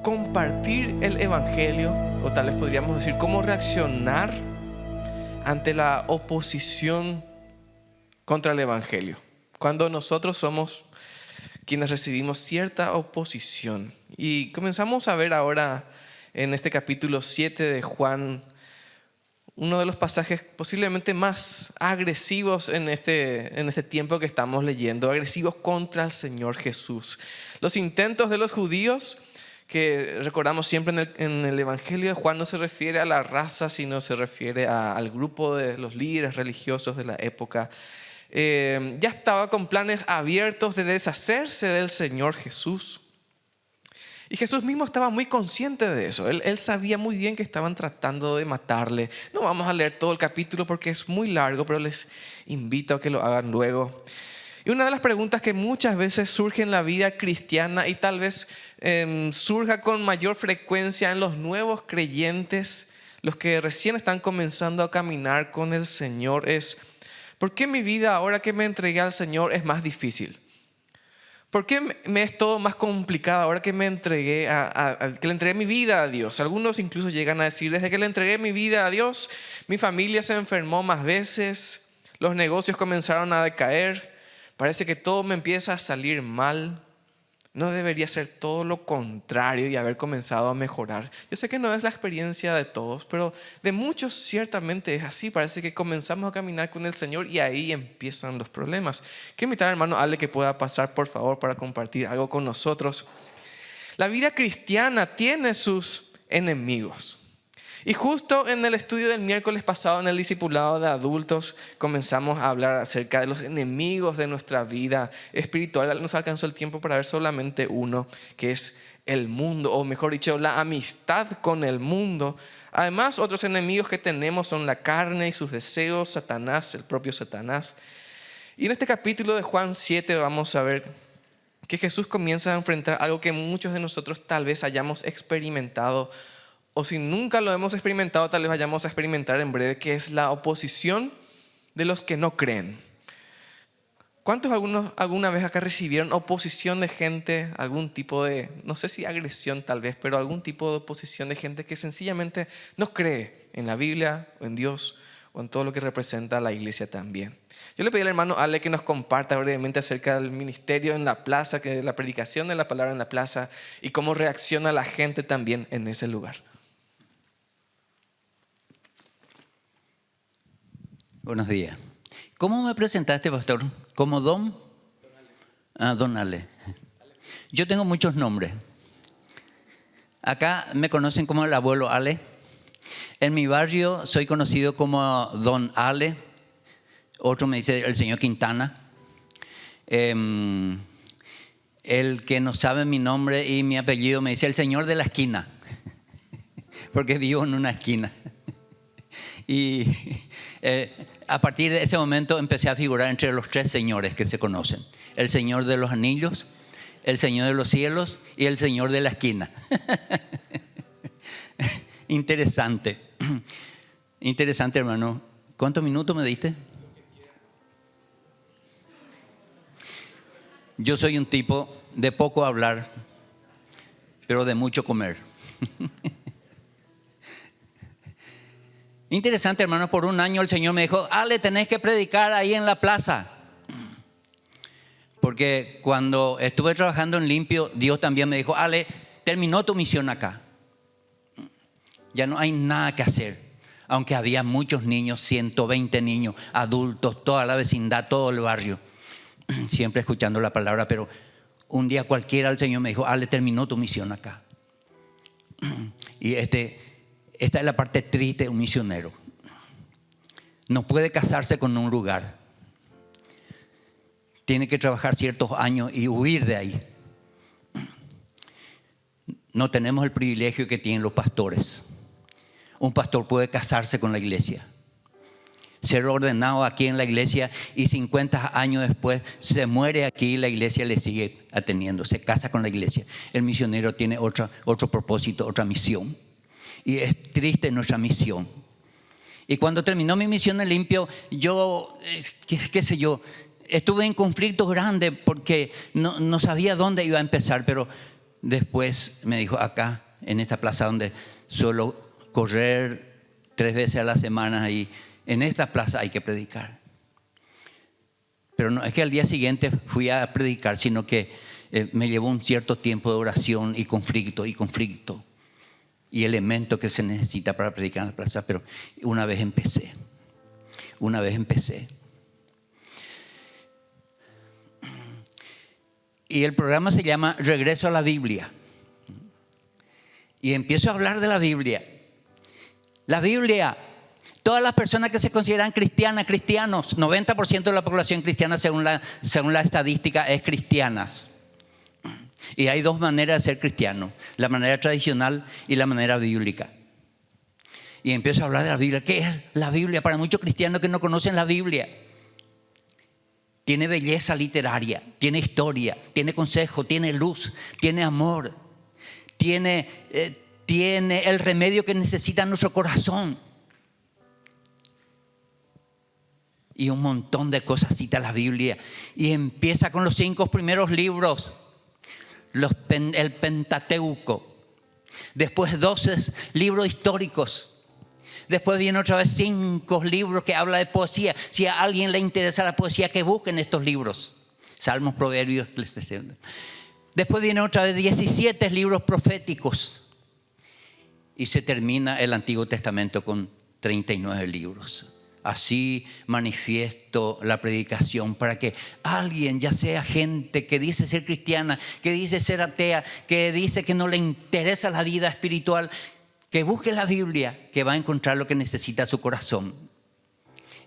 compartir el evangelio, o tal vez podríamos decir cómo reaccionar ante la oposición contra el evangelio, cuando nosotros somos quienes recibimos cierta oposición. Y comenzamos a ver ahora en este capítulo 7 de Juan uno de los pasajes posiblemente más agresivos en este tiempo que estamos leyendo, agresivos contra el Señor Jesús. Los intentos de los judíos, que recordamos siempre en el Evangelio de Juan, no se refiere a la raza, sino se refiere al grupo de los líderes religiosos de la época. Ya estaba con planes abiertos de deshacerse del Señor Jesús. Y Jesús mismo estaba muy consciente de eso. Él sabía muy bien que estaban tratando de matarle. No vamos a leer todo el capítulo porque es muy largo, pero les invito a que lo hagan luego. Y una de las preguntas que muchas veces surge en la vida cristiana y tal vez surja con mayor frecuencia en los nuevos creyentes, los que recién están comenzando a caminar con el Señor, es: ¿por qué mi vida ahora que me entregué al Señor es más difícil? ¿Por qué me es todo más complicado ahora que me entregué que le entregué mi vida a Dios? Algunos incluso llegan a decir: desde que le entregué mi vida a Dios, mi familia se enfermó más veces, los negocios comenzaron a decaer, parece que todo me empieza a salir mal. ¿No debería ser todo lo contrario y haber comenzado a mejorar? Yo sé que no es la experiencia de todos, pero de muchos ciertamente es así. Parece que comenzamos a caminar con el Señor y ahí empiezan los problemas. Quiero invitar al hermano Ale que pueda pasar, por favor, para compartir algo con nosotros. La vida cristiana tiene sus enemigos. Y justo en el estudio del miércoles pasado, en el discipulado de adultos, comenzamos a hablar acerca de los enemigos de nuestra vida espiritual. Nos alcanzó el tiempo para ver solamente uno, que es el mundo, o mejor dicho, la amistad con el mundo. Además, otros enemigos que tenemos son la carne y sus deseos, Satanás, el propio Satanás. Y en este capítulo de Juan 7 vamos a ver que Jesús comienza a enfrentar algo que muchos de nosotros tal vez hayamos experimentado, o si nunca lo hemos experimentado, tal vez vayamos a experimentar en breve, que es la oposición de los que no creen. ¿Cuántos alguna vez acá recibieron oposición de gente, algún tipo de, no sé si agresión tal vez, pero algún tipo de oposición de gente que sencillamente no cree en la Biblia, o en Dios, o en todo lo que representa la iglesia también? Yo le pedí al hermano Ale que nos comparta brevemente acerca del ministerio en la plaza, que la predicación de la palabra en la plaza, y cómo reacciona la gente también en ese lugar. Buenos días. ¿Cómo me presentaste, pastor? ¿Como Don? Don Ale. Yo tengo muchos nombres. Acá me conocen como el abuelo Ale. En mi barrio soy conocido como Don Ale. Otro me dice el señor Quintana. El que no sabe mi nombre y mi apellido me dice el señor de la esquina. Porque vivo en una esquina. Y a partir de ese momento empecé a figurar entre los tres señores que se conocen: el Señor de los Anillos, el Señor de los Cielos y el Señor de la esquina. Interesante. Interesante, hermano. ¿Cuántos minutos me diste? Yo soy un tipo de poco hablar, pero de mucho comer. Interesante, hermano. Por un año el Señor me dijo: Ale, tenés que predicar ahí en la plaza. Porque cuando estuve trabajando en Limpio, Dios también me dijo: Ale, terminó tu misión acá. Ya no hay nada que hacer. Aunque había muchos niños, 120 niños, adultos, toda la vecindad, todo el barrio, siempre escuchando la palabra. Pero un día cualquiera el Señor me dijo: Ale, terminó tu misión acá. Y esta es la parte triste de un misionero. No puede casarse con un lugar. Tiene que trabajar ciertos años y huir de ahí. No tenemos el privilegio que tienen los pastores. Un pastor puede casarse con la iglesia, ser ordenado aquí en la iglesia, y 50 años después se muere aquí y la iglesia le sigue atendiendo. Se casa con la iglesia. El misionero tiene otro propósito, otra misión. Y es triste nuestra misión. Y cuando terminó mi misión en Limpio, yo, qué sé yo, estuve en conflictos grandes porque no sabía dónde iba a empezar. Pero Después me dijo, acá, en esta plaza donde suelo correr 3 veces a la semana, y en esta plaza hay que predicar. Pero no es que al día siguiente fui a predicar, sino que me llevó un cierto tiempo de oración y conflicto y elemento que se necesita para predicar en la plaza. Pero una vez empecé. Y el programa se llama Regreso a la Biblia. Y empiezo a hablar de la Biblia. La Biblia, todas las personas que se consideran cristianos, 90% de la población cristiana según la estadística es cristiana. Y hay 2 maneras de ser cristiano: la manera tradicional y la manera bíblica. Y empiezo a hablar de la Biblia. ¿Qué es la Biblia? Para muchos cristianos que no conocen la Biblia, tiene belleza literaria, tiene historia, tiene consejo, tiene luz, tiene amor, tiene el remedio que necesita nuestro corazón. Y un montón de cosas cita la Biblia. Y empieza con los 5 primeros libros, el Pentateuco. Después 12 libros históricos. Después viene otra vez 5 libros que habla de poesía. Si a alguien le interesa la poesía, que busquen estos libros: Salmos, Proverbios, Eclesiastés. Después viene otra vez 17 libros proféticos. Y se termina el Antiguo Testamento con 39 libros. Así manifiesto la predicación para que alguien, ya sea gente que dice ser cristiana, que dice ser atea, que dice que no le interesa la vida espiritual, que busque la Biblia, que va a encontrar lo que necesita su corazón.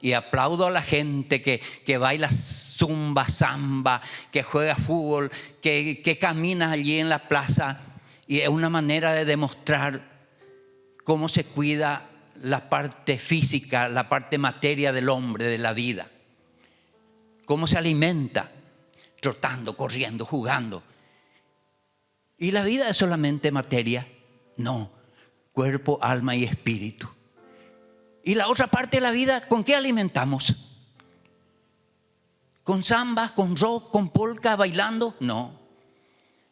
Y aplaudo a la gente que baila zumba, samba, que juega fútbol, que camina allí en la plaza. Y es una manera de demostrar cómo se cuida la parte física, la parte materia del hombre, de la vida. Cómo se alimenta, trotando, corriendo, jugando. ¿Y la vida es solamente materia? No. Cuerpo, alma y espíritu. ¿Y la otra parte de la vida con qué alimentamos? ¿Con samba, con rock, con polka, bailando? No.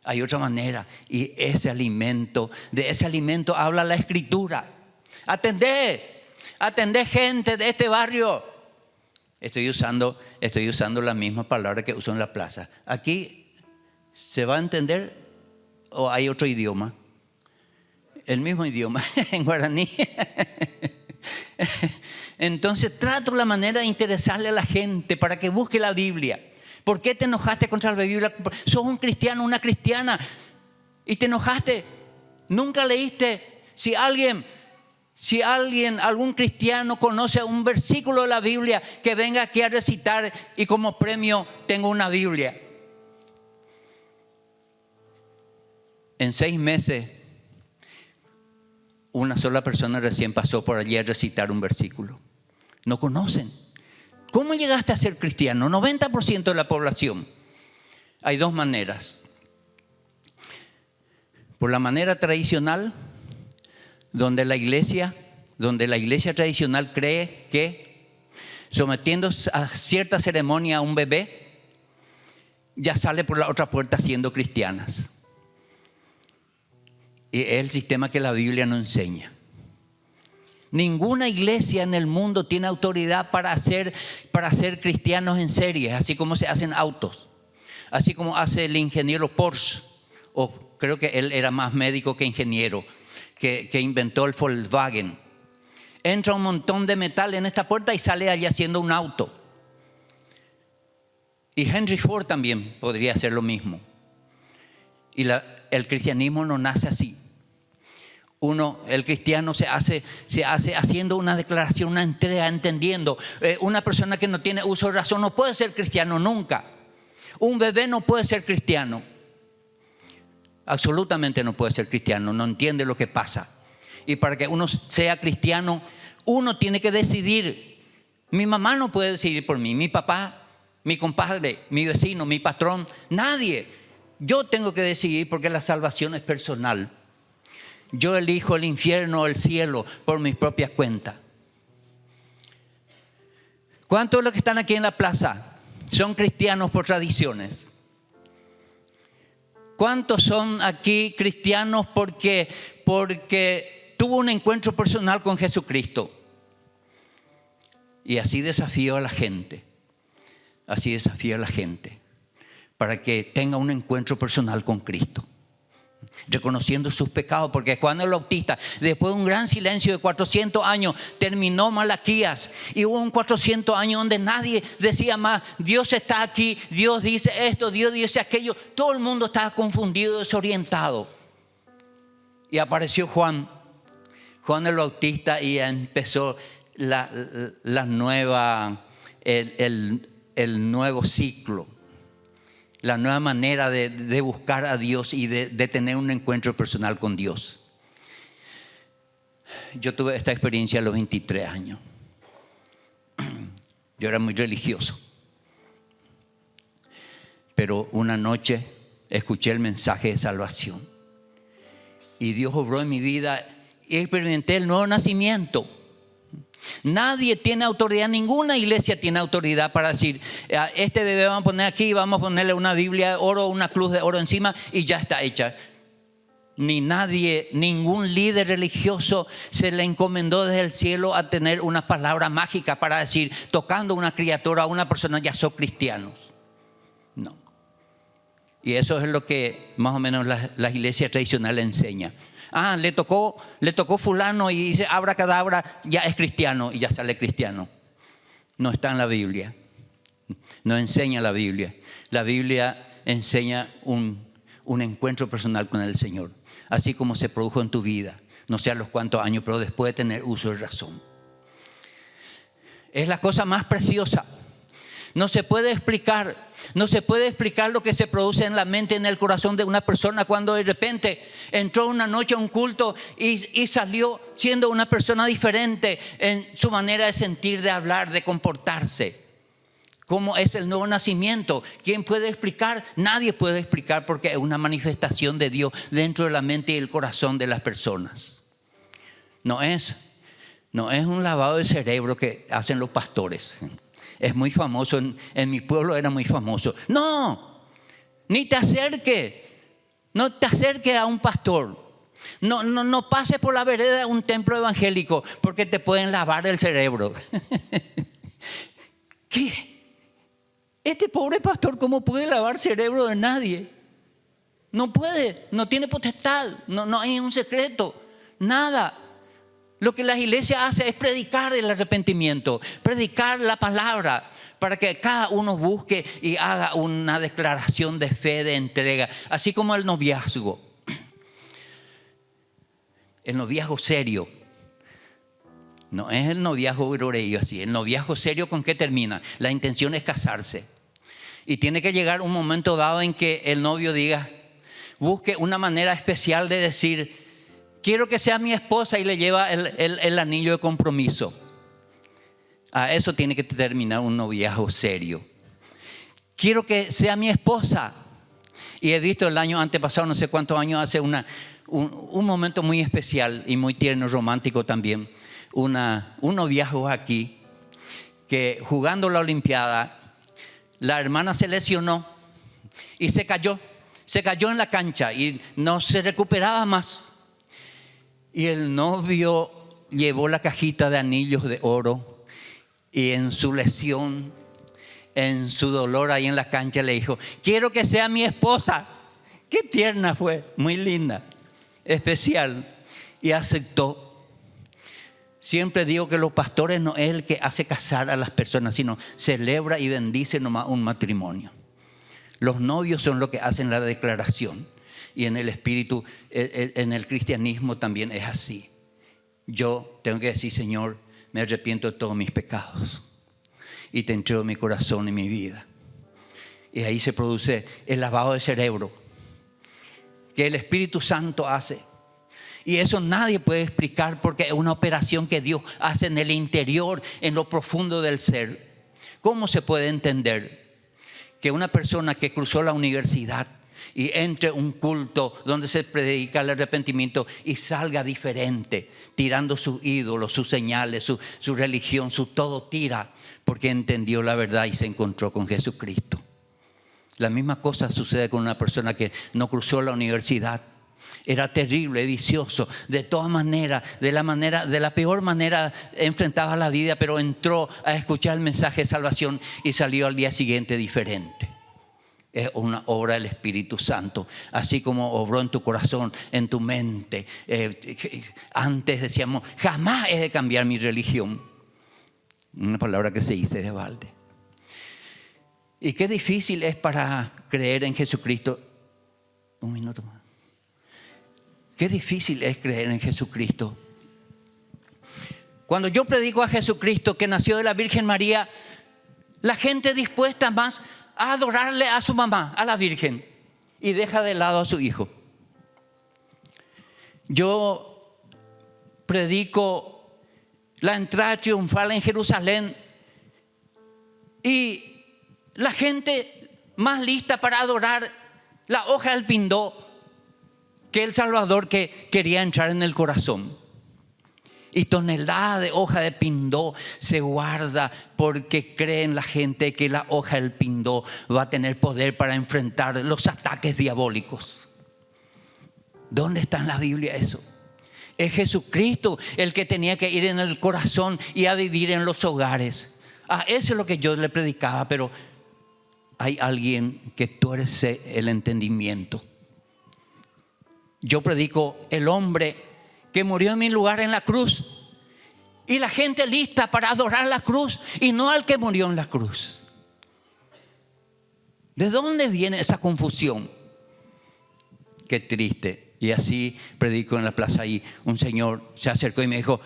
Hay otra manera. Y de ese alimento habla la Escritura. Atendé gente de este barrio. Estoy usando la misma palabra que uso en la plaza. Aquí se va a entender, o hay otro idioma. El mismo idioma, en guaraní. Entonces trato la manera de interesarle a la gente para que busque la Biblia. ¿Por qué te enojaste contra la Biblia? Sos un cristiano, una cristiana, y te enojaste. Nunca leíste. Si algún cristiano conoce un versículo de la Biblia, que venga aquí a recitar, y como premio tengo una Biblia. En 6 meses, una sola persona recién pasó por allí a recitar un versículo. No conocen. ¿Cómo llegaste a ser cristiano? 90% de la población. Hay 2 maneras. Por la manera tradicional, donde la iglesia tradicional cree que sometiendo a cierta ceremonia a un bebé, ya sale por la otra puerta siendo cristianas. Y es el sistema que la Biblia no enseña. Ninguna iglesia en el mundo tiene autoridad para hacer cristianos en serie, así como se hacen autos, así como hace el ingeniero Porsche, o creo que él era más médico que ingeniero, que inventó el Volkswagen. Entra un montón de metal en esta puerta y sale allí haciendo un auto. Y Henry Ford también podría hacer lo mismo. Y el cristianismo no nace así. El cristiano se hace haciendo una declaración, una entrega, entendiendo. Una persona que no tiene uso de razón no puede ser cristiano nunca. Un bebé no puede ser cristiano. Absolutamente no puede ser cristiano, no entiende lo que pasa. Y para que uno sea cristiano, uno tiene que decidir. Mi mamá no puede decidir por mí, mi papá, mi compadre, mi vecino, mi patrón, nadie. Yo tengo que decidir porque la salvación es personal. Yo elijo el infierno o el cielo por mis propias cuentas. ¿Cuántos de los que están aquí en la plaza son cristianos por tradiciones? ¿Cuántos son aquí cristianos porque tuvo un encuentro personal con Jesucristo? Y así desafío a la gente. Así desafío a la gente para que tenga un encuentro personal con Cristo, reconociendo sus pecados, porque Juan el Bautista, después de un gran silencio de 400 años, terminó Malaquías, y hubo un 400 años donde nadie decía más: Dios está aquí, Dios dice esto, Dios dice aquello. Todo el mundo estaba confundido, desorientado. Y apareció Juan el Bautista, y empezó la nueva, el nuevo ciclo, la nueva manera de buscar a Dios y de tener un encuentro personal con Dios. Yo tuve esta experiencia a los 23 años. Yo era muy religioso, pero una noche escuché el mensaje de salvación y Dios obró en mi vida y experimenté el nuevo nacimiento. Nadie tiene autoridad, ninguna iglesia tiene autoridad para decir: este bebé vamos a poner aquí, vamos a ponerle una Biblia de oro, una cruz de oro encima y ya está hecha. Ni nadie, ningún líder religioso se le encomendó desde el cielo a tener una palabra mágica para decir, tocando una criatura a una persona, ya son cristianos. No. Y eso es lo que más o menos las iglesias tradicionales enseñan. Le tocó fulano y dice abracadabra, ya es cristiano y ya sale cristiano. No está en la Biblia. No enseña la Biblia. La Biblia enseña un encuentro personal con el Señor, así como se produjo en tu vida, no sé a los cuántos años, pero después de tener uso de razón. Es la cosa más preciosa. No se puede explicar lo que se produce en la mente, en el corazón de una persona cuando de repente entró una noche a un culto y salió siendo una persona diferente en su manera de sentir, de hablar, de comportarse. ¿Cómo es el nuevo nacimiento? ¿Quién puede explicar? Nadie puede explicar, porque es una manifestación de Dios dentro de la mente y el corazón de las personas. No es un lavado de cerebro que hacen los pastores. Es muy famoso, en mi pueblo era muy famoso. No, ni te acerques. No te acerques a un pastor. No pases por la vereda de un templo evangélico, porque te pueden lavar el cerebro. ¿Qué? Este pobre pastor, ¿cómo puede lavar el cerebro de nadie? No puede, no tiene potestad, no hay un secreto, nada. Lo que las iglesias hacen es predicar el arrepentimiento, predicar la palabra, para que cada uno busque y haga una declaración de fe, de entrega, así como el noviazgo. El noviazgo serio. No es el noviazgo groreío así. El noviazgo serio, ¿con qué termina? La intención es casarse. Y tiene que llegar un momento dado en que el novio diga, busque una manera especial de decir: quiero que sea mi esposa, y le lleva el anillo de compromiso. A eso tiene que terminar un noviazgo serio. Quiero que sea mi esposa. Y he visto el año antepasado, no sé cuántos años, hace un momento muy especial y muy tierno, romántico también. Un noviazgo aquí, que jugando la Olimpiada, la hermana se lesionó y se cayó en la cancha y no se recuperaba más. Y el novio llevó la cajita de anillos de oro y en su lesión, en su dolor ahí en la cancha, le dijo: quiero que sea mi esposa. Qué tierna fue, muy linda, especial. Y aceptó. Siempre digo que los pastores no es el que hace casar a las personas, sino celebra y bendice nomás un matrimonio. Los novios son los que hacen la declaración. Y en el espíritu, en el cristianismo también es así. Yo tengo que decir: Señor, me arrepiento de todos mis pecados y te entrego mi corazón y mi vida. Y ahí se produce el lavado de cerebro que el Espíritu Santo hace. Y eso nadie puede explicar, porque es una operación que Dios hace en el interior, en lo profundo del ser. ¿Cómo se puede entender que una persona que cruzó la universidad y entre un culto donde se predica el arrepentimiento y salga diferente, tirando sus ídolos, sus señales, su religión, su todo tira, porque entendió la verdad y se encontró con Jesucristo? La misma cosa sucede con una persona que no cruzó la universidad. Era terrible, vicioso, de todas maneras, de la peor manera enfrentaba la vida, pero entró a escuchar el mensaje de salvación y salió al día siguiente diferente. Es una obra del Espíritu Santo, así como obró en tu corazón, en tu mente. Antes decíamos, jamás he de cambiar mi religión. Una palabra que se dice de balde. Y qué difícil es para creer en Jesucristo. Un minuto más. Qué difícil es creer en Jesucristo. Cuando yo predico a Jesucristo que nació de la Virgen María, la gente dispuesta más a adorarle a su mamá, a la Virgen, y deja de lado a su hijo. Yo predico la entrada triunfal en Jerusalén y la gente más lista para adorar la hoja del pindó que el Salvador que quería entrar en el corazón. Y toneladas de hoja de pindó se guarda porque creen la gente que la hoja del pindó va a tener poder para enfrentar los ataques diabólicos. ¿Dónde está en la Biblia eso? Es Jesucristo el que tenía que ir en el corazón y a vivir en los hogares. Eso es lo que yo le predicaba, pero hay alguien que tuerce el entendimiento. Yo predico el hombre que murió en mi lugar en la cruz y la gente lista para adorar la cruz y no al que murió en la cruz. ¿De dónde viene esa confusión? Qué triste. Y así predico en la plaza ahí. Un señor se acercó y me dijo: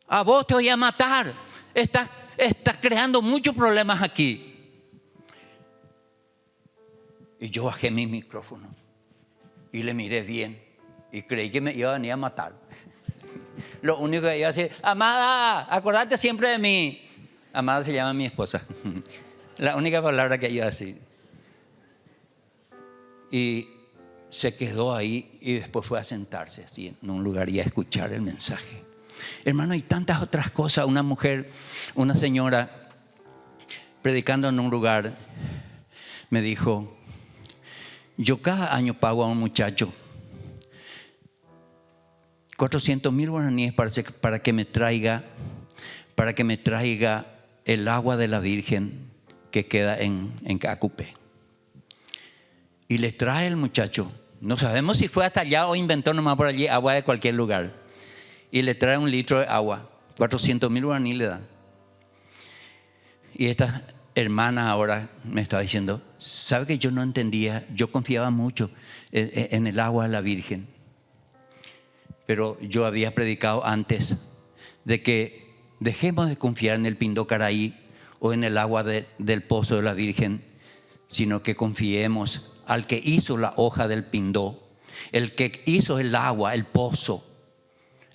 a vos te voy a matar. Estás creando muchos problemas aquí. Y yo bajé mi micrófono y le miré bien y creí que me iba a venir a matar. Lo único que iba a decir: amada, acordate siempre de mí. Amada se llama mi esposa. La única palabra que iba a decir. Y se quedó ahí y después fue a sentarse así en un lugar y a escuchar el mensaje. Hermano, hay tantas otras cosas. Una mujer, una señora, predicando en un lugar, me dijo: yo cada año pago a un muchacho 400,000 guaraníes para que me traiga el agua de la Virgen que queda en Cacupé. Y le trae el muchacho, no sabemos si fue hasta allá o inventó nomás por allí agua de cualquier lugar, y le trae 1 litro de agua. 400,000 guaraníes le da. Y esta hermana ahora me estaba diciendo: ¿sabe que yo no entendía? Yo confiaba mucho en el agua de la Virgen, pero yo había predicado antes de que dejemos de confiar en el Pindó Caraí o en el agua del pozo de la Virgen, sino que confiemos al que hizo la hoja del pindó, el que hizo el agua, el pozo.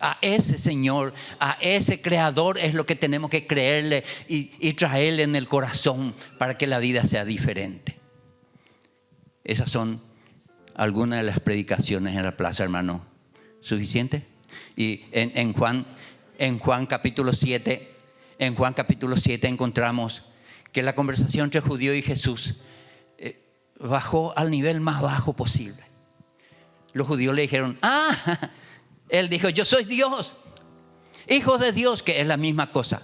A ese Señor, a ese Creador es lo que tenemos que creerle y traerle en el corazón para que la vida sea diferente. Esas son algunas de las predicaciones en la plaza, hermano. ¿Suficiente? Y en Juan capítulo 7, encontramos que la conversación entre judío y Jesús bajó al nivel más bajo posible. Los judíos le dijeron: él dijo: yo soy Dios, hijo de Dios, que es la misma cosa.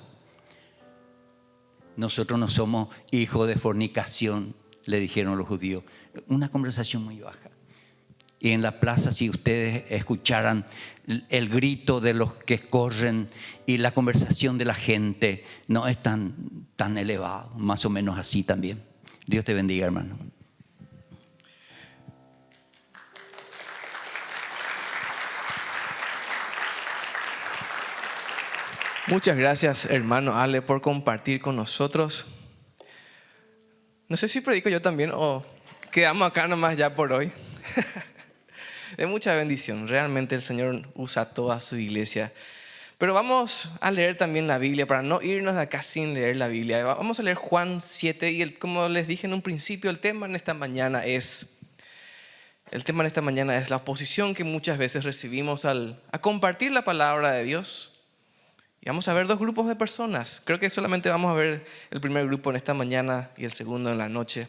Nosotros no somos hijos de fornicación, le dijeron los judíos. Una conversación muy baja. Y en la plaza, si ustedes escucharan el grito de los que corren y la conversación de la gente, no es tan elevado, más o menos así también. Dios te bendiga, hermano. Muchas gracias, hermano Ale, por compartir con nosotros. No sé si predico yo también o quedamos acá nomás ya por hoy. Es mucha bendición. Realmente el Señor usa toda su iglesia. Pero vamos a leer también la Biblia para no irnos de acá sin leer la Biblia. Vamos a leer Juan 7 y como les dije en un principio, el tema en esta mañana es la oposición que muchas veces recibimos a compartir la palabra de Dios. Y vamos a ver 2 grupos de personas. Creo que solamente vamos a ver el primer grupo en esta mañana y el segundo en la noche.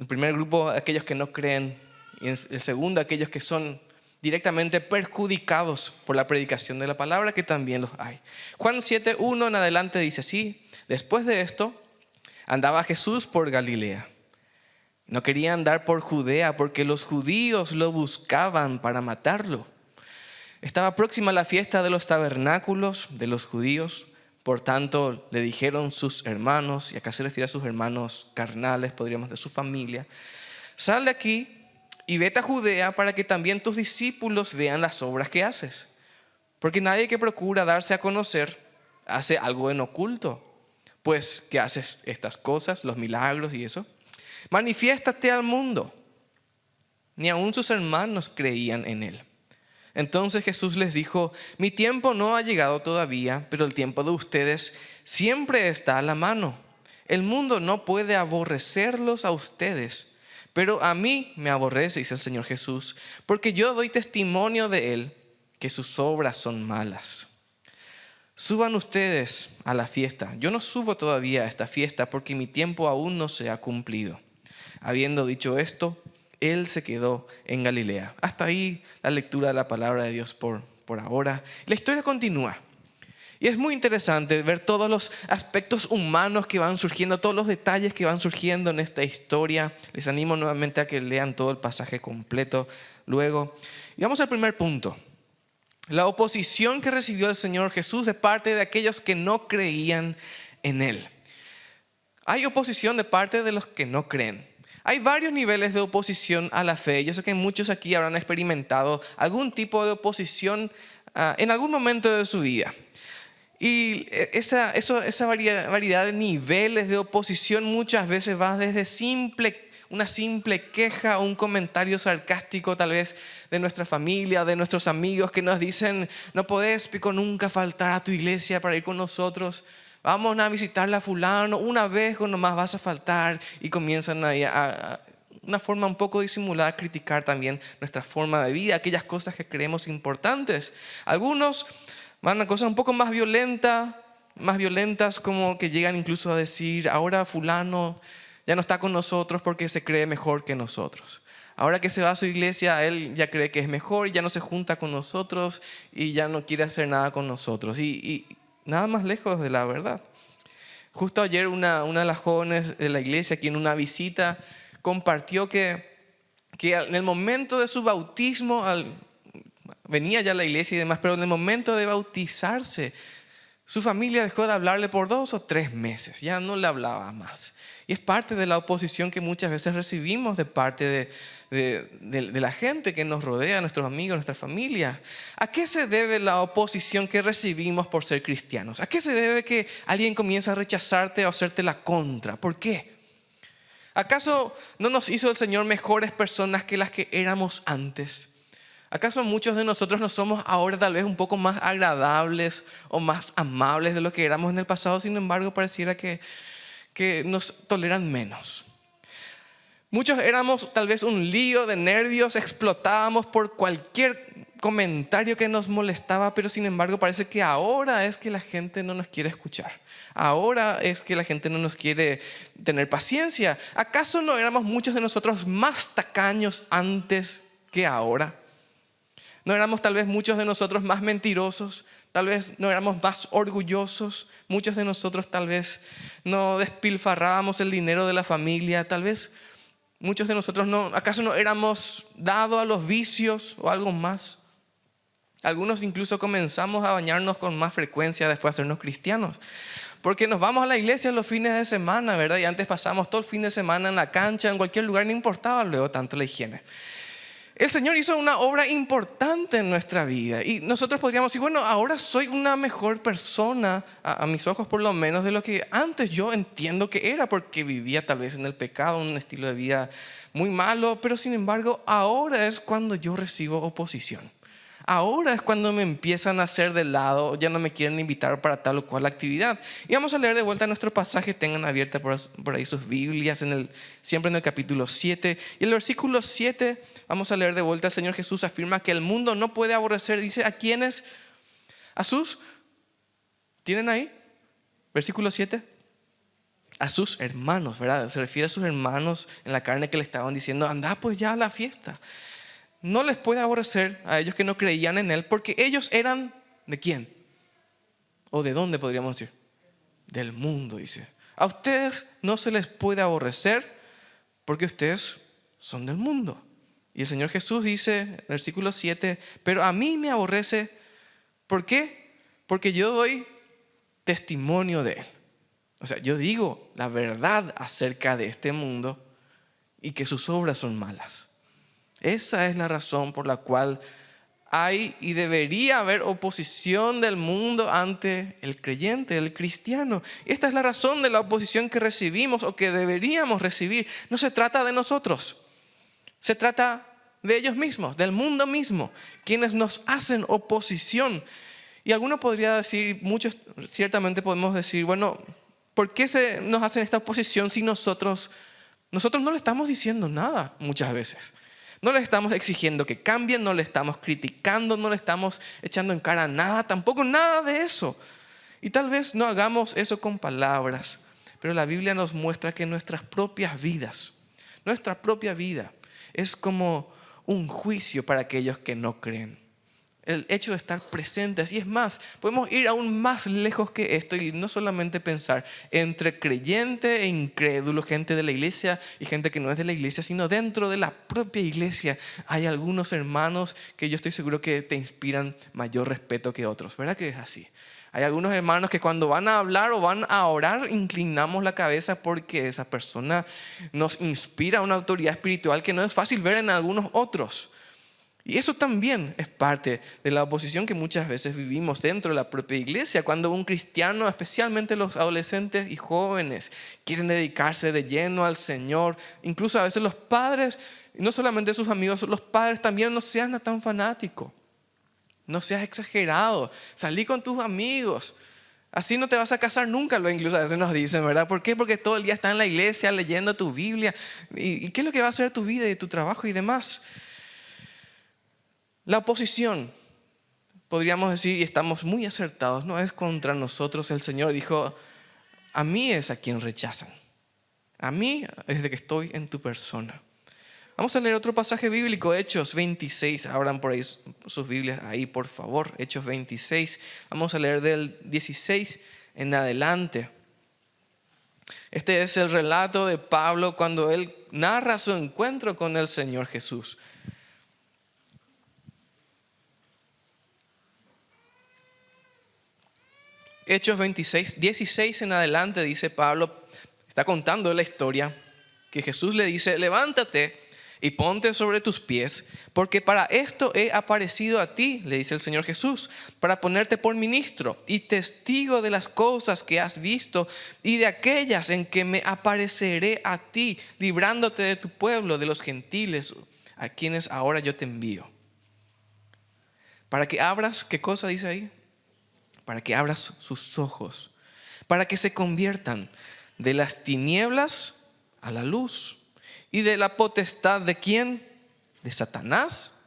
El primer grupo, aquellos que no creen, y el segundo, aquellos que son directamente perjudicados por la predicación de la palabra, que también los hay. Juan 7:1 en adelante dice así: después de esto, andaba Jesús por Galilea. No quería andar por Judea porque los judíos lo buscaban para matarlo. Estaba próxima la fiesta de los tabernáculos de los judíos. Por tanto, le dijeron sus hermanos, y acá se refiere a sus hermanos carnales, podríamos de su familia: sal de aquí y vete a Judea para que también tus discípulos vean las obras que haces. Porque nadie que procura darse a conocer hace algo en oculto. Pues que haces estas cosas, los milagros y eso, manifiéstate al mundo. Ni aun sus hermanos creían en él. Entonces Jesús les dijo: mi tiempo no ha llegado todavía, pero el tiempo de ustedes siempre está a la mano. El mundo no puede aborrecerlos a ustedes, pero a mí me aborrece, dice el Señor Jesús, porque yo doy testimonio de él que sus obras son malas. Suban ustedes a la fiesta. Yo no subo todavía a esta fiesta porque mi tiempo aún no se ha cumplido. Habiendo dicho esto, él se quedó en Galilea. Hasta ahí la lectura de la palabra de Dios por ahora. La historia continúa. Y es muy interesante ver todos los aspectos humanos que van surgiendo, todos los detalles que van surgiendo en esta historia. Les animo nuevamente a que lean todo el pasaje completo luego. Y vamos al primer punto. La oposición que recibió el Señor Jesús de parte de aquellos que no creían en Él. Hay oposición de parte de los que no creen. Hay varios niveles de oposición a la fe. Yo sé que muchos aquí habrán experimentado algún tipo de oposición en algún momento de su vida. Y esa variedad de niveles de oposición muchas veces va desde una simple queja o un comentario sarcástico tal vez de nuestra familia, de nuestros amigos que nos dicen: no podés, Pico, nunca faltar a tu iglesia para ir con nosotros. Vamos a visitarla a fulano, una vez o nomás vas a faltar. Y comienzan a una forma un poco disimulada a criticar también nuestra forma de vida, aquellas cosas que creemos importantes. Algunos van a cosas un poco más violentas, como que llegan incluso a decir: ahora fulano ya no está con nosotros porque se cree mejor que nosotros. Ahora que se va a su iglesia, él ya cree que es mejor y ya no se junta con nosotros y ya no quiere hacer nada con nosotros. Y nada más lejos de la verdad. Justo ayer una de las jóvenes de la iglesia, aquí en una visita, compartió que en el momento de su bautismo, venía ya a la iglesia y demás, pero en el momento de bautizarse, su familia dejó de hablarle por 2 o 3 meses, ya no le hablaba más. Y es parte de la oposición que muchas veces recibimos de parte de la gente que nos rodea, nuestros amigos, nuestra familia. ¿A qué se debe la oposición que recibimos por ser cristianos? ¿A qué se debe que alguien comience a rechazarte o hacerte la contra? ¿Por qué? ¿Acaso no nos hizo el Señor mejores personas que las que éramos antes? ¿Acaso muchos de nosotros no somos ahora tal vez un poco más agradables o más amables de lo que éramos en el pasado? Sin embargo, pareciera que nos toleran menos. Muchos éramos tal vez un lío de nervios, explotábamos por cualquier comentario que nos molestaba, pero sin embargo parece que ahora es que la gente no nos quiere escuchar. Ahora es que la gente no nos quiere tener paciencia. ¿Acaso no éramos muchos de nosotros más tacaños antes que ahora? ¿No éramos tal vez muchos de nosotros más mentirosos? Tal vez no éramos más orgullosos. Muchos de nosotros tal vez no despilfarrábamos el dinero de la familia. Tal vez muchos de nosotros ¿acaso no éramos dados a los vicios o algo más? Algunos incluso comenzamos a bañarnos con más frecuencia después de hacernos cristianos. Porque nos vamos a la iglesia los fines de semana, ¿verdad? Y antes pasamos todo el fin de semana en la cancha, en cualquier lugar, no importaba luego tanto la higiene. El Señor hizo una obra importante en nuestra vida y nosotros podríamos decir: bueno, ahora soy una mejor persona, a mis ojos por lo menos, de lo que antes yo entiendo que era, porque vivía tal vez en el pecado, un estilo de vida muy malo, pero sin embargo ahora es cuando yo recibo oposición. Ahora es cuando me empiezan a hacer de lado, ya no me quieren invitar para tal o cual actividad. Y vamos a leer de vuelta nuestro pasaje, tengan abierta por ahí sus Biblias, siempre en el capítulo 7. Y el versículo 7, vamos a leer de vuelta. El Señor Jesús afirma que el mundo no puede aborrecer, dice, ¿a quiénes? ¿A sus? ¿Tienen ahí? Versículo 7. a sus hermanos, ¿verdad? Se refiere a sus hermanos en la carne que le estaban diciendo, anda pues ya a la fiesta. No les puede aborrecer a ellos que no creían en Él, porque ellos eran ¿de quién? ¿O de dónde podríamos decir? Del mundo, dice. A ustedes no se les puede aborrecer porque ustedes son del mundo. Y el Señor Jesús dice, versículo 7, pero a mí me aborrece. ¿Por qué? Porque yo doy testimonio de Él. O sea, yo digo la verdad acerca de este mundo y que sus obras son malas. Esa es la razón por la cual hay y debería haber oposición del mundo ante el creyente, el cristiano. Esta es la razón de la oposición que recibimos o que deberíamos recibir. No se trata de nosotros, se trata de ellos mismos, del mundo mismo, quienes nos hacen oposición. Y alguno podría decir, muchos ciertamente podemos decir, bueno, ¿por qué nos hacen esta oposición si nosotros no le estamos diciendo nada muchas veces? No le estamos exigiendo que cambien, no le estamos criticando, no le estamos echando en cara nada, tampoco nada de eso. Y tal vez no hagamos eso con palabras, pero la Biblia nos muestra que nuestras propias vidas, nuestra propia vida es como un juicio para aquellos que no creen. El hecho de estar presentes, y es más, podemos ir aún más lejos que esto y no solamente pensar entre creyente e incrédulo, gente de la iglesia y gente que no es de la iglesia, sino dentro de la propia iglesia hay algunos hermanos que yo estoy seguro que te inspiran mayor respeto que otros, ¿verdad que es así? Hay algunos hermanos que cuando van a hablar o van a orar inclinamos la cabeza porque esa persona nos inspira una autoridad espiritual que no es fácil ver en algunos otros. Y eso también es parte de la oposición que muchas veces vivimos dentro de la propia iglesia, cuando un cristiano, especialmente los adolescentes y jóvenes, quieren dedicarse de lleno al Señor. Incluso a veces los padres, no solamente sus amigos, los padres también, no sean tan fanáticos, no seas exagerado, salí con tus amigos. Así no te vas a casar nunca, lo incluso a veces nos dicen, ¿verdad? ¿Por qué? Porque todo el día estás en la iglesia leyendo tu Biblia. ¿Y qué es lo que va a hacer tu vida y tu trabajo y demás? La oposición, podríamos decir, y estamos muy acertados, no es contra nosotros. El Señor dijo, a mí es a quien rechazan. A mí es de que estoy en tu persona. Vamos a leer otro pasaje bíblico, Hechos 26. Abran por ahí sus Biblias, ahí por favor, Hechos 26. Vamos a leer del 16 en adelante. Este es el relato de Pablo cuando él narra su encuentro con el Señor Jesús. Hechos 26, 16 en adelante dice Pablo, está contando la historia que Jesús le dice, levántate y ponte sobre tus pies, porque para esto he aparecido a ti, le dice el Señor Jesús, para ponerte por ministro y testigo de las cosas que has visto y de aquellas en que me apareceré a ti, librándote de tu pueblo, de los gentiles, a quienes ahora yo te envío. Para que abras, ¿qué cosa dice ahí? Para que abras sus ojos, para que se conviertan de las tinieblas a la luz y de la potestad de ¿quién? De Satanás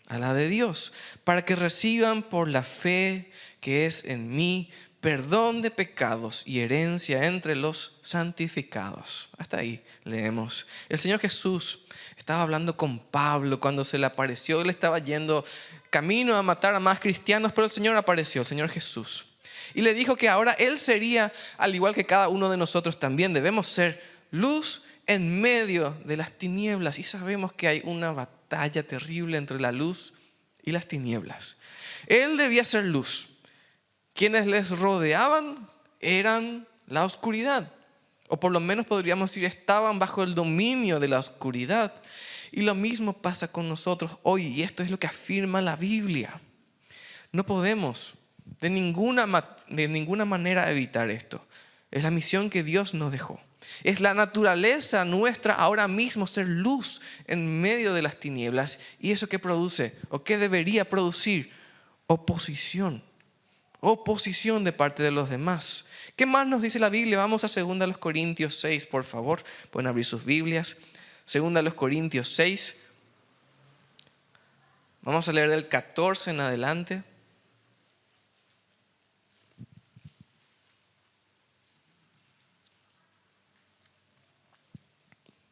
a la de Dios, para que reciban por la fe que es en mí perdón de pecados y herencia entre los santificados. Hasta ahí leemos. El Señor Jesús estaba hablando con Pablo cuando se le apareció. Él estaba yendo camino a matar a más cristianos, pero el Señor apareció, el Señor Jesús. Y le dijo que ahora Él sería, al igual que cada uno de nosotros también, debemos ser luz en medio de las tinieblas. Y sabemos que hay una batalla terrible entre la luz y las tinieblas. Él debía ser luz. Quienes les rodeaban eran la oscuridad. O por lo menos podríamos decir, estaban bajo el dominio de la oscuridad. Y lo mismo pasa con nosotros hoy, y esto es lo que afirma la Biblia. No podemos de ninguna manera evitar esto. Es la misión que Dios nos dejó. Es la naturaleza nuestra ahora mismo ser luz en medio de las tinieblas. ¿Y eso qué produce? ¿O qué debería producir? Oposición. Oposición de parte de los demás. ¿Qué más nos dice la Biblia? Vamos a 2 Corintios 6, por favor. Pueden abrir sus Biblias. 2 Corintios 6. Vamos a leer del 14 en adelante.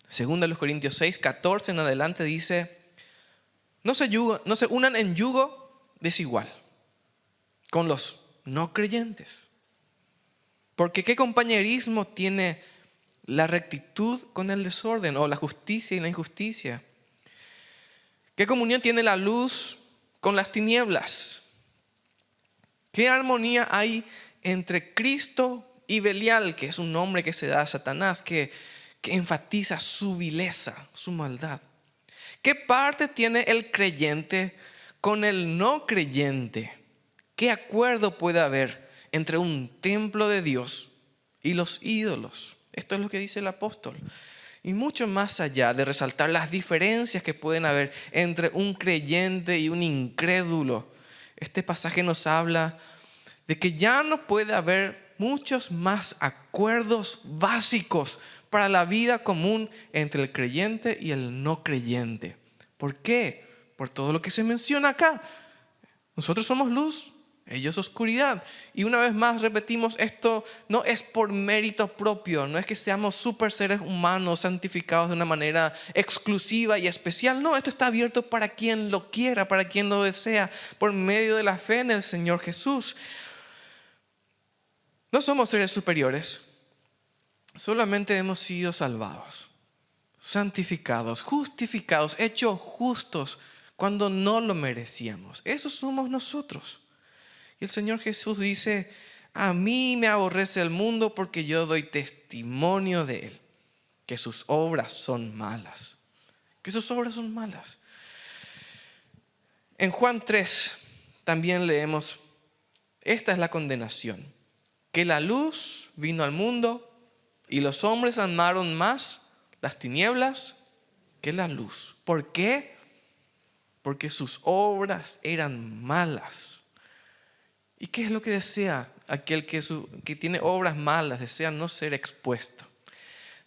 Segunda de los Corintios 6, 14 en adelante dice: no se unan en yugo desigual con los no creyentes. Porque ¿qué compañerismo tiene la rectitud con el desorden, o la justicia y la injusticia? ¿Qué comunión tiene la luz con las tinieblas? ¿Qué armonía hay entre Cristo y Belial, que es un nombre que se da a Satanás, que enfatiza su vileza, su maldad? ¿Qué parte tiene el creyente con el no creyente? ¿Qué acuerdo puede haber entre un templo de Dios y los ídolos? Esto es lo que dice el apóstol. Y mucho más allá de resaltar las diferencias que pueden haber entre un creyente y un incrédulo, este pasaje nos habla de que ya no puede haber muchos más acuerdos básicos para la vida común entre el creyente y el no creyente. ¿Por qué? Por todo lo que se menciona acá. Nosotros somos luz, ellos oscuridad. Y una vez más repetimos, esto no es por mérito propio, no es que seamos super seres humanos santificados de una manera exclusiva y especial. No, esto está abierto para quien lo quiera, para quien lo desea, por medio de la fe en el Señor Jesús. No somos seres superiores, solamente hemos sido salvados, santificados, justificados, hechos justos cuando no lo merecíamos. Eso somos nosotros. Y el Señor Jesús dice: a mí me aborrece el mundo porque yo doy testimonio de él, que sus obras son malas. Que sus obras son malas. En Juan 3 también leemos: esta es la condenación, que la luz vino al mundo y los hombres amaron más las tinieblas que la luz. ¿Por qué? Porque sus obras eran malas. ¿Y qué es lo que desea aquel que tiene obras malas? Desea no ser expuesto,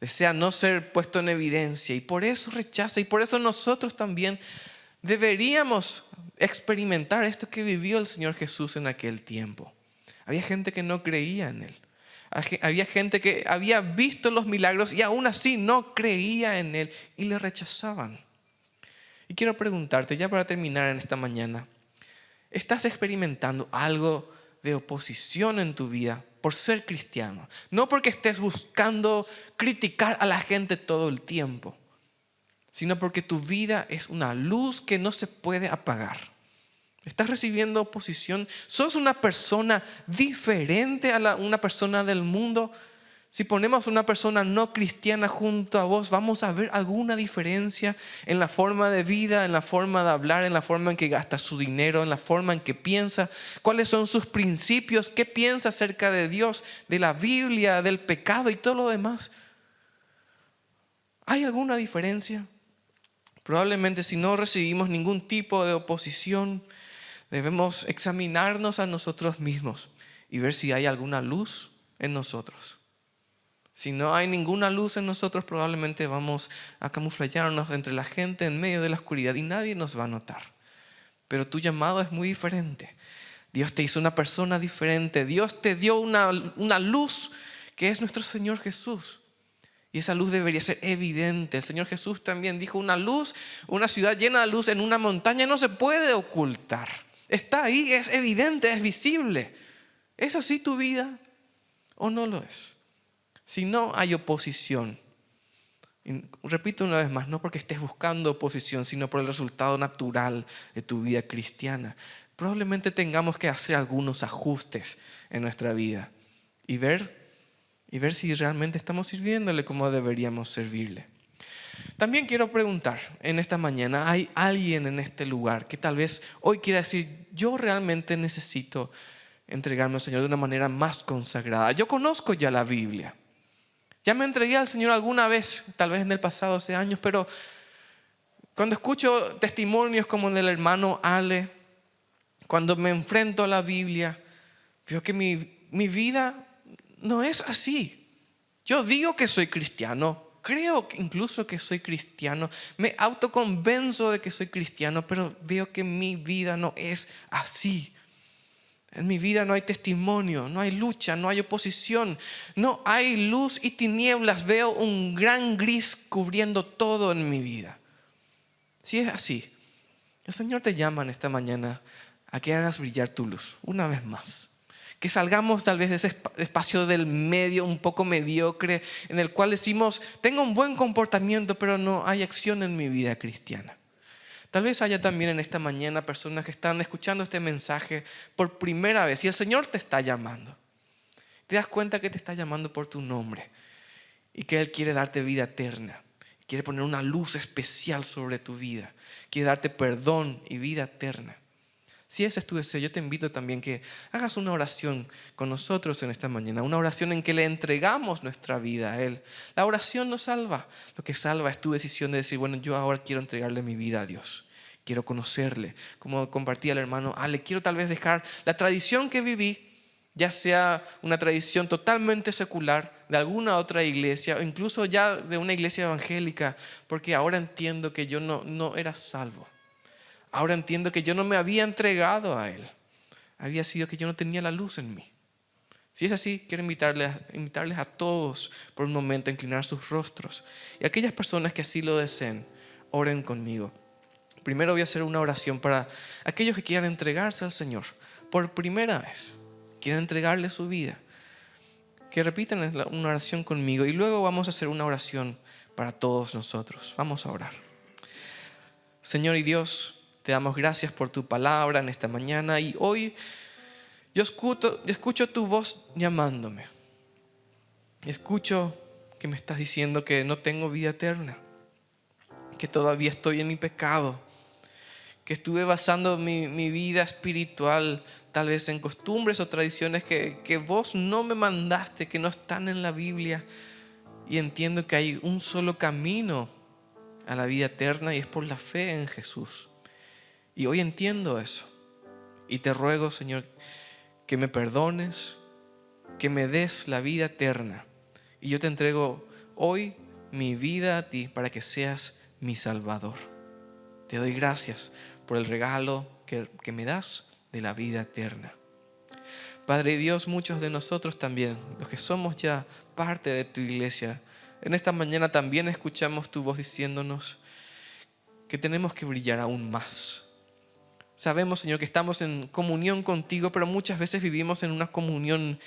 desea no ser puesto en evidencia, y por eso rechaza. Y por eso nosotros también deberíamos experimentar esto que vivió el Señor Jesús en aquel tiempo. Había gente que no creía en él. Había gente que había visto los milagros y aún así no creía en él y le rechazaban. Y quiero preguntarte, ya para terminar en esta mañana, ¿estás experimentando algo de oposición en tu vida por ser cristiano? No porque estés buscando criticar a la gente todo el tiempo, sino porque tu vida es una luz que no se puede apagar. ¿Estás recibiendo oposición? ¿Sos una persona diferente a una persona del mundo? Si ponemos una persona no cristiana junto a vos, ¿vamos a ver alguna diferencia en la forma de vida, en la forma de hablar, en la forma en que gasta su dinero, en la forma en que piensa? ¿Cuáles son sus principios? ¿Qué piensa acerca de Dios, de la Biblia, del pecado y todo lo demás? ¿Hay alguna diferencia? Probablemente, si no recibimos ningún tipo de oposición, debemos examinarnos a nosotros mismos y ver si hay alguna luz en nosotros. Si no hay ninguna luz en nosotros, probablemente vamos a camuflarnos entre la gente en medio de la oscuridad y nadie nos va a notar. Pero tu llamado es muy diferente. Dios te hizo una persona diferente. Dios te dio una luz que es nuestro Señor Jesús. Y esa luz debería ser evidente. El Señor Jesús también dijo: una luz, una ciudad llena de luz en una montaña no se puede ocultar. Está ahí, es evidente, es visible. ¿Es así tu vida o no lo es? Si no hay oposición, y repito una vez más, no porque estés buscando oposición, sino por el resultado natural de tu vida cristiana, probablemente tengamos que hacer algunos ajustes en nuestra vida y ver si realmente estamos sirviéndole como deberíamos servirle. También quiero preguntar en esta mañana: ¿hay alguien en este lugar que tal vez hoy quiera decir: yo realmente necesito entregarme al Señor de una manera más consagrada? Yo conozco ya la Biblia, ya me entregué al Señor alguna vez, tal vez en el pasado, hace años, pero cuando escucho testimonios como el del hermano Ale, cuando me enfrento a la Biblia, veo que mi vida no es así. Yo digo que soy cristiano, creo incluso que soy cristiano, me autoconvenzo de que soy cristiano, pero veo que mi vida no es así. En mi vida no hay testimonio, no hay lucha, no hay oposición, no hay luz y tinieblas. Veo un gran gris cubriendo todo en mi vida. Si es así, el Señor te llama en esta mañana a que hagas brillar tu luz una vez más. Que salgamos tal vez de ese espacio del medio un poco mediocre en el cual decimos, tengo un buen comportamiento pero no hay acción en mi vida cristiana. Tal vez haya también en esta mañana personas que están escuchando este mensaje por primera vez y el Señor te está llamando. Te das cuenta que te está llamando por tu nombre y que Él quiere darte vida eterna. Quiere poner una luz especial sobre tu vida. Quiere darte perdón y vida eterna. Si ese es tu deseo, yo te invito también que hagas una oración con nosotros en esta mañana. Una oración en que le entregamos nuestra vida a Él. La oración no salva. Lo que salva es tu decisión de decir, bueno, yo ahora quiero entregarle mi vida a Dios. Quiero conocerle. Como compartía el hermano Ale, quiero tal vez dejar la tradición que viví, ya sea una tradición totalmente secular de alguna otra iglesia o incluso ya de una iglesia evangélica, porque ahora entiendo que yo no era salvo. Ahora entiendo que yo no me había entregado a Él. Había sido que yo no tenía la luz en mí. Si es así, quiero invitarles a todos por un momento a inclinar sus rostros. Y aquellas personas que así lo deseen, oren conmigo. Primero voy a hacer una oración para aquellos que quieran entregarse al Señor por primera vez. Quieren entregarle su vida. Que repitan una oración conmigo y luego vamos a hacer una oración para todos nosotros. Vamos a orar. Señor y Dios, te damos gracias por tu palabra en esta mañana y hoy yo escucho tu voz llamándome. Escucho que me estás diciendo que no tengo vida eterna, que todavía estoy en mi pecado, que estuve basando mi vida espiritual tal vez en costumbres o tradiciones que vos no me mandaste, que no están en la Biblia, y entiendo que hay un solo camino a la vida eterna y es por la fe en Jesús. Y hoy entiendo eso. Y te ruego, Señor, que me perdones, que me des la vida eterna. Y yo te entrego hoy mi vida a ti para que seas mi Salvador. Te doy gracias por el regalo que me das de la vida eterna. Padre Dios, muchos de nosotros también, los que somos ya parte de tu iglesia, en esta mañana también escuchamos tu voz diciéndonos que tenemos que brillar aún más. Sabemos, Señor, que estamos en comunión contigo, pero muchas veces vivimos en una comunión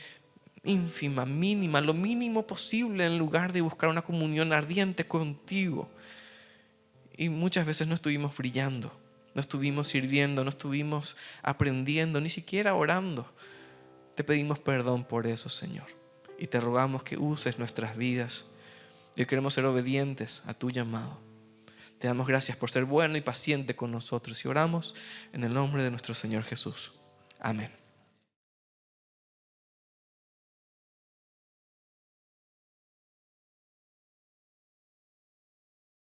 ínfima, mínima, lo mínimo posible en lugar de buscar una comunión ardiente contigo. Y muchas veces no estuvimos brillando, no estuvimos sirviendo, no estuvimos aprendiendo, ni siquiera orando. Te pedimos perdón por eso, Señor. Y te rogamos que uses nuestras vidas. Y queremos ser obedientes a tu llamado. Te damos gracias por ser bueno y paciente con nosotros y oramos en el nombre de nuestro Señor Jesús. Amén.